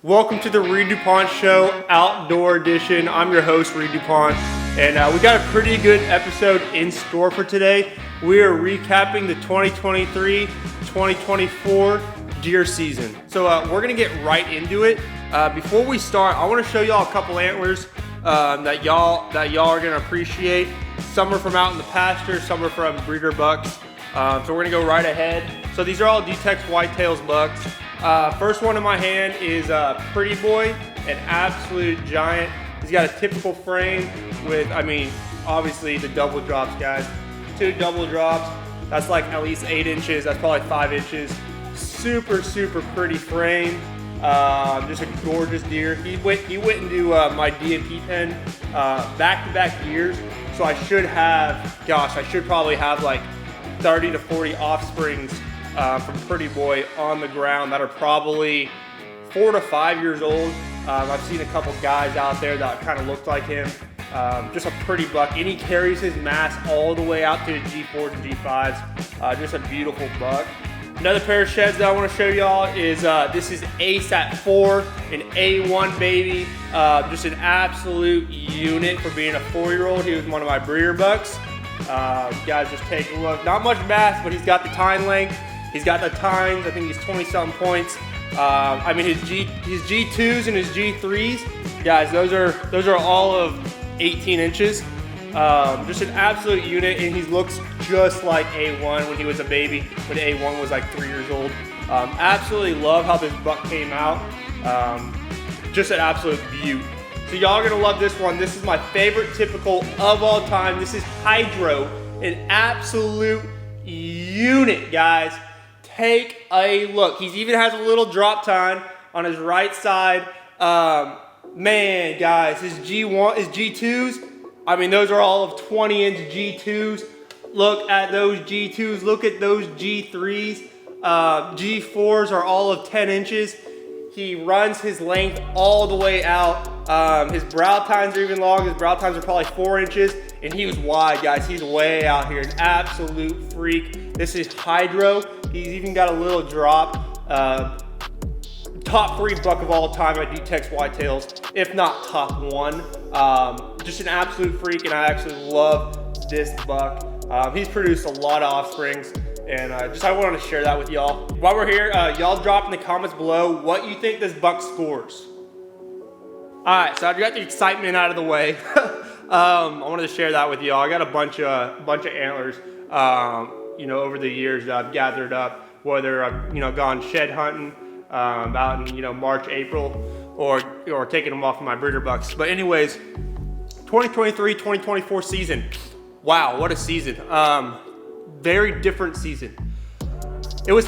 Welcome to the Reed DuPont Show, Outdoor Edition. I'm your host, Reed DuPont, and we got a pretty good episode in store for today. We are recapping the 2023-2024 deer season. So we're gonna get right into it. Before we start, I wanna show y'all a couple antlers that y'all are gonna appreciate. Some are from out in the pasture, some are from breeder bucks. So we're gonna go right ahead. So these are all D-Tex Whitetails bucks. First one in my hand is Pretty Boy, an absolute giant. He's got a typical frame with, obviously the double drops, guys. 2 double drops. That's like at least 8 inches. That's probably 5 inches. Super, super pretty frame. Just a gorgeous deer. He went into my DMP pen back-to-back years. So I should probably have like 30 to 40 offsprings from Pretty Boy on the ground that are probably 4 to 5 years old. I've seen a couple guys out there that kind of look like him. Just a pretty buck, and he carries his mass all the way out to the G4s and G5s. Just a beautiful buck. Another pair of sheds that I want to show y'all is this is Ace at 4, an A1 baby. Just an absolute unit for being a 4-year-old. He was one of my breeder bucks. Guys, just take a look. Not much mass, but he's got the tine length. He's got the tines. I think he's 20-something points. His G2s and his G3s, guys, those are all of 18 inches. Just an absolute unit, and he looks just like A1 when he was a baby, when A1 was like 3 years old. Absolutely love how this buck came out. Just an absolute beaut. So y'all are gonna love this one. This is my favorite typical of all time. This is Hydro, an absolute unit, guys. Take a look. He even has a little drop tine on his right side. Man, guys, his G1, his G2s, those are all of 20-inch G2s. Look at those G2s. Look at those G3s. G4s are all of 10 inches. He runs his length all the way out. His brow tines are even long. His brow tines are probably 4 inches, and he was wide, guys. He's way out here, an absolute freak. This is Hydro. He's even got a little drop. Top 3 buck of all time at D-Tex Whitetails, if not top 1. Just an absolute freak, and I actually love this buck. He's produced a lot of offsprings, and I wanted to share that with y'all. While we're here, y'all drop in the comments below what you think this buck scores. All right, so I got the excitement out of the way. I wanted to share that with y'all. I got a bunch of antlers, over the years that I've gathered up, whether I've gone shed hunting out in March, April, or taking them off of my breeder bucks. But anyways, 2023-2024 season. Wow, what a season! Very different season. It was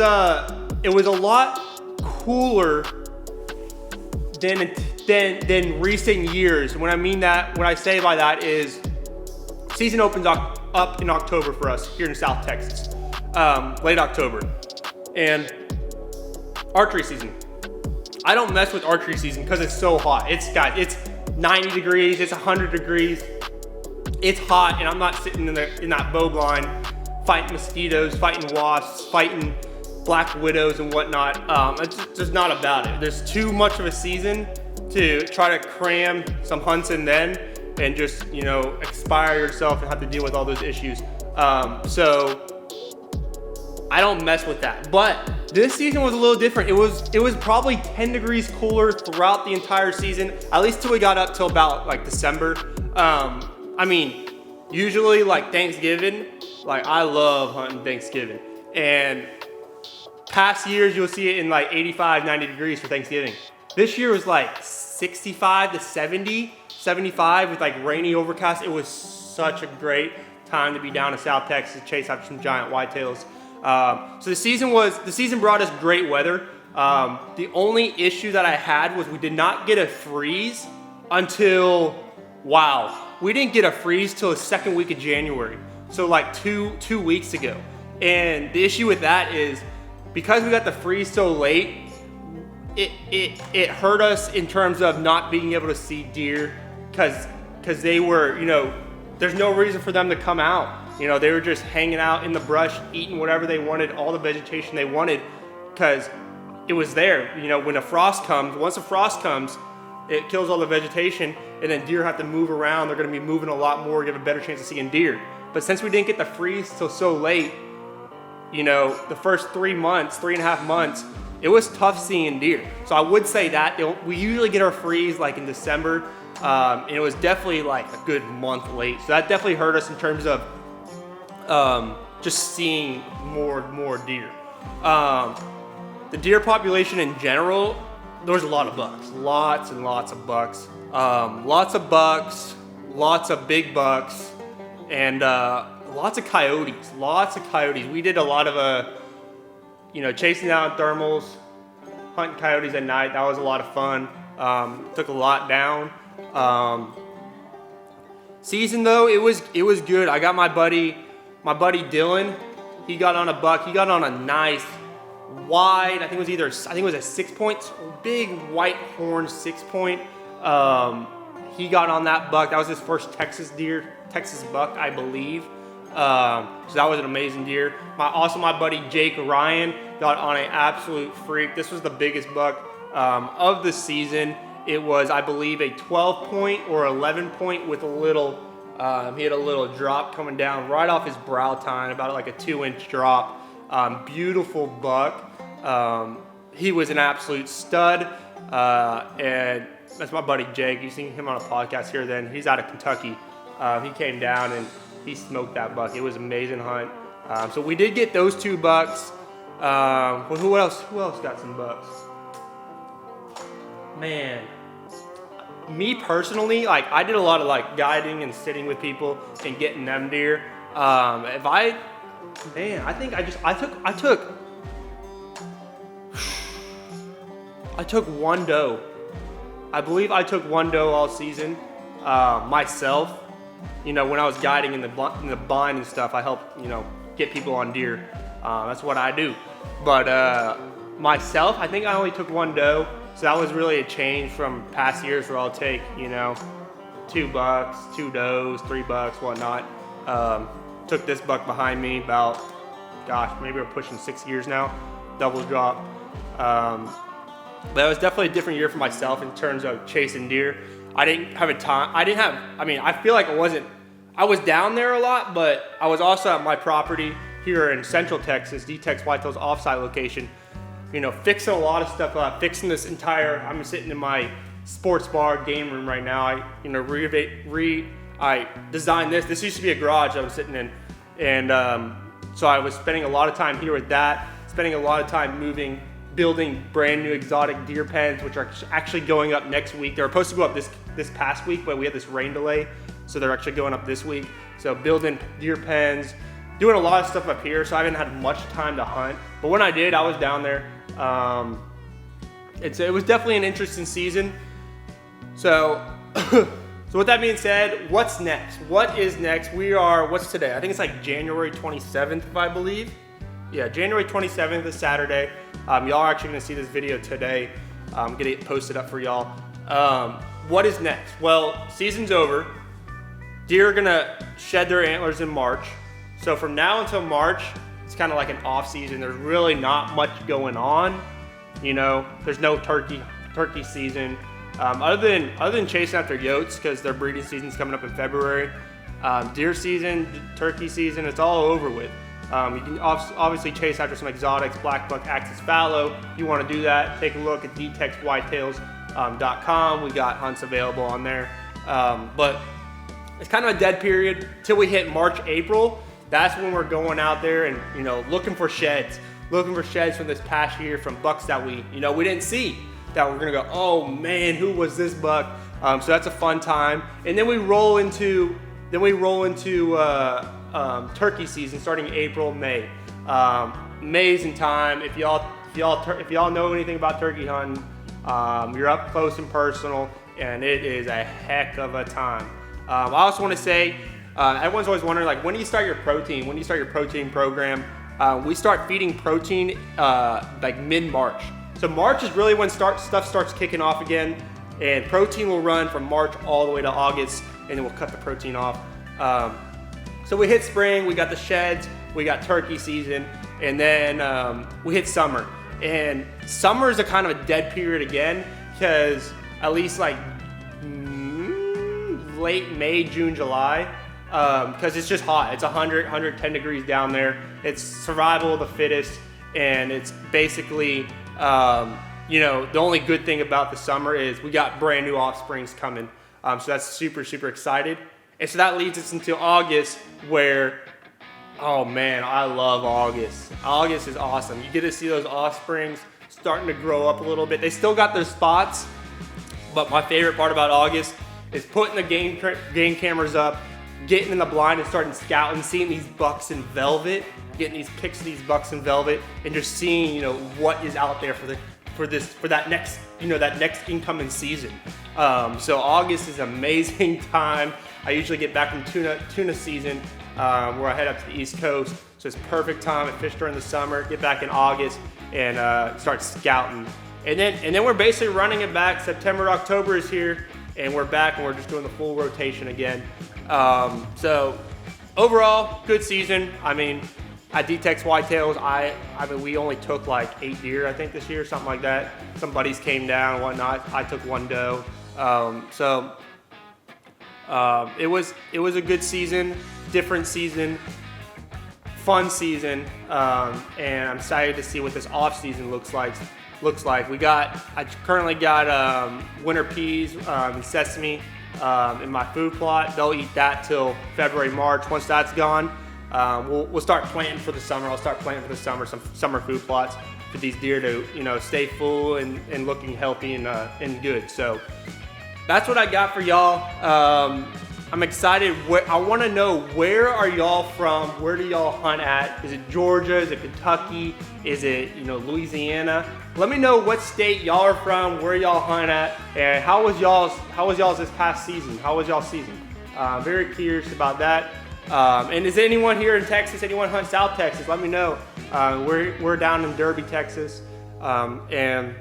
a lot cooler than recent years. When I say by that is, season opens up in October for us here in South Texas, late October, and archery season. I don't mess with archery season because it's so hot. It's 90 degrees, it's 100 degrees. It's hot, and I'm not sitting in that bow blind fighting mosquitoes, fighting wasps, fighting black widows and whatnot. It's just not about it. There's too much of a season to try to cram some hunts in then and just expire yourself and have to deal with all those issues. So I don't mess with that. But this season was a little different. It was probably 10 degrees cooler throughout the entire season, at least till we got up till about like December. Usually like Thanksgiving, like I love hunting Thanksgiving. And past years, you'll see it in like 85, 90 degrees for Thanksgiving. This year was like 65 to 70, 75 with like rainy overcast. It was such a great time to be down in South Texas to chase after some giant whitetails. So the season brought us great weather. The only issue that I had was we did not get a freeze until, we didn't get a freeze till the second week of January. So like two weeks ago. And the issue with that is because we got the freeze so late, it hurt us in terms of not being able to see deer because they were, there's no reason for them to come out. They were just hanging out in the brush, eating whatever they wanted, all the vegetation they wanted, because it was there. You know, when a frost comes, once a frost comes, it kills all the vegetation, and then deer have to move around. They're going to be moving a lot more. You have a better chance of seeing deer. But since we didn't get the freeze till so late, you know, the first 3.5 months, it was tough seeing deer. So I would say that we usually get our freeze like in December, and it was definitely like a good month late. So that definitely hurt us in terms of just seeing more deer. The deer population in general, there was a lot of bucks, lots and lots of bucks, lots of big bucks, and lots of coyotes. We did a lot of chasing down thermals, hunting coyotes at night. That was a lot of fun. Took a lot down. Season though, it was good. I got my buddy Dylan. He got on a buck. He got on a nice wide. I think it was a 6 point, big white horn 6 point. He got on that buck. That was his first Texas buck, I believe. So that was an amazing deer. My buddy Jake Ryan got on an absolute freak. This was the biggest buck of the season. It was, I believe, a 12 point or 11 point with a little, he had a little drop coming down right off his brow tine, about like a 2-inch drop. Beautiful buck. He was an absolute stud. And that's my buddy Jake. You've seen him on a podcast here then. He's out of Kentucky. He came down and he smoked that buck. It was an amazing hunt. So we did get those 2 bucks. Who else got some bucks? Man, me personally, like I did a lot of like guiding and sitting with people and getting them deer. I took one doe. I believe I took one doe all season myself. You know, when I was guiding in the blind and stuff, I helped, get people on deer. That's what I do. But myself, I think I only took one doe. So that was really a change from past years where I'll take, 2 bucks, 2 does, 3 bucks, whatnot. Took this buck behind me about, maybe we're pushing 6 years now, double drop. But it was definitely a different year for myself in terms of chasing deer. I didn't have a time. I feel like I was down there a lot, but I was also at my property here in Central Texas, D-Tex Whitetails offsite location, fixing a lot of stuff up, fixing this entire, I'm sitting in my sports bar game room right now. I designed this. This used to be a garage I was sitting in. And so I was spending a lot of time here with that, spending a lot of time building brand new exotic deer pens, which are actually going up next week. They were supposed to go up this past week, but we had this rain delay, so they're actually going up this week. So building deer pens, doing a lot of stuff up here, so I haven't had much time to hunt. But when I did, I was down there. It was definitely an interesting season. So, so with that being said, what's next? What is next? What's today? I think it's like January 27th, I believe. Yeah, January 27th is Saturday. Y'all are actually gonna see this video today. I'm gonna get it posted up for y'all. What is next? Well, season's over. Deer are gonna shed their antlers in March. So from now until March, it's kind of like an off season. There's really not much going on. There's no turkey season. Other than chasing after yotes, because their breeding season's coming up in February. Deer season, turkey season, it's all over with. You can obviously chase after some exotics, black buck, axis fallow. If you want to do that, take a look at dtexwhitetails.com. We got hunts available on there. But it's kind of a dead period till we hit March, April. That's when we're going out there and, looking for sheds from this past year, from bucks that we didn't see, that we're going to go, oh man, who was this buck? So that's a fun time. And then we roll into turkey season starting April, May. Amazing time. If y'all know anything about turkey hunting, you're up close and personal, and it is a heck of a time. I also want to say, everyone's always wondering, like, when do you start your protein? When do you start your protein program? We start feeding protein like mid-March. So March is really when stuff starts kicking off again, and protein will run from March all the way to August, and then we'll cut the protein off. So we hit spring, we got the sheds, we got turkey season, and then we hit summer. And summer is a kind of a dead period again, because at least like late May, June, July, because it's just hot. It's 100, 110 degrees down there. It's survival of the fittest, and it's basically, you know, the only good thing about the summer is we got brand new offsprings coming. So that's super, super excited. And so that leads us into August, where, oh man, I love August. August is awesome. You get to see those offsprings starting to grow up a little bit. They still got their spots, but my favorite part about August is putting the game cameras up, getting in the blind and starting scouting, seeing these bucks in velvet, getting these pics of these bucks in velvet, and just seeing, you know, what is out there for that next, you know, that next incoming season. So August is an amazing time. I usually get back from tuna season, where I head up to the East Coast. So it's perfect time. I fish during the summer, get back in August, and start scouting. And then we're basically running it back. September, October is here, and we're back, and we're just doing the full rotation again. So overall, good season. I mean, at D-Tex Whitetails, I mean, we only took like 8 deer, I think, this year, something like that. Some buddies came down and whatnot. I took 1 doe. It was a good season, different season, fun season, and I'm excited to see what this off season looks like. I currently got winter peas and sesame in my food plot. They'll eat that till February, March. Once that's gone, we'll start planting for the summer. I'll start planting for the summer, some summer food plots for these deer to, you know, stay full and looking healthy and good. So that's what I got for y'all. I'm excited. I want to know, where are y'all from? Where do y'all hunt at? Is it Georgia? Is it Kentucky? Is it, you know, Louisiana? Let me know what state y'all are from, where y'all hunt at, and how was y'all's this past season? How was y'all's season? Very curious about that. And is anyone here in Texas? Anyone hunt South Texas? Let me know. We're down in Derby, Texas, and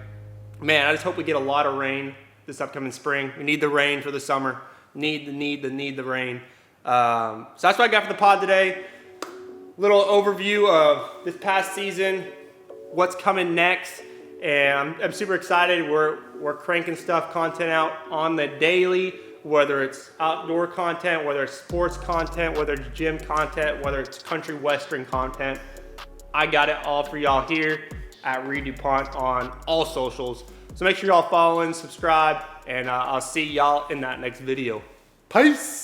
man, I just hope we get a lot of rain this upcoming spring. We need the rain for the summer. Need the rain. So that's what I got for the pod today. Little overview of this past season, what's coming next, and I'm super excited. We're cranking content out on the daily, whether it's outdoor content, whether it's sports content, whether it's gym content, whether it's country western content. I got it all for y'all here at DuPont on all socials. So make sure y'all follow and subscribe, and I'll see y'all in that next video. Peace.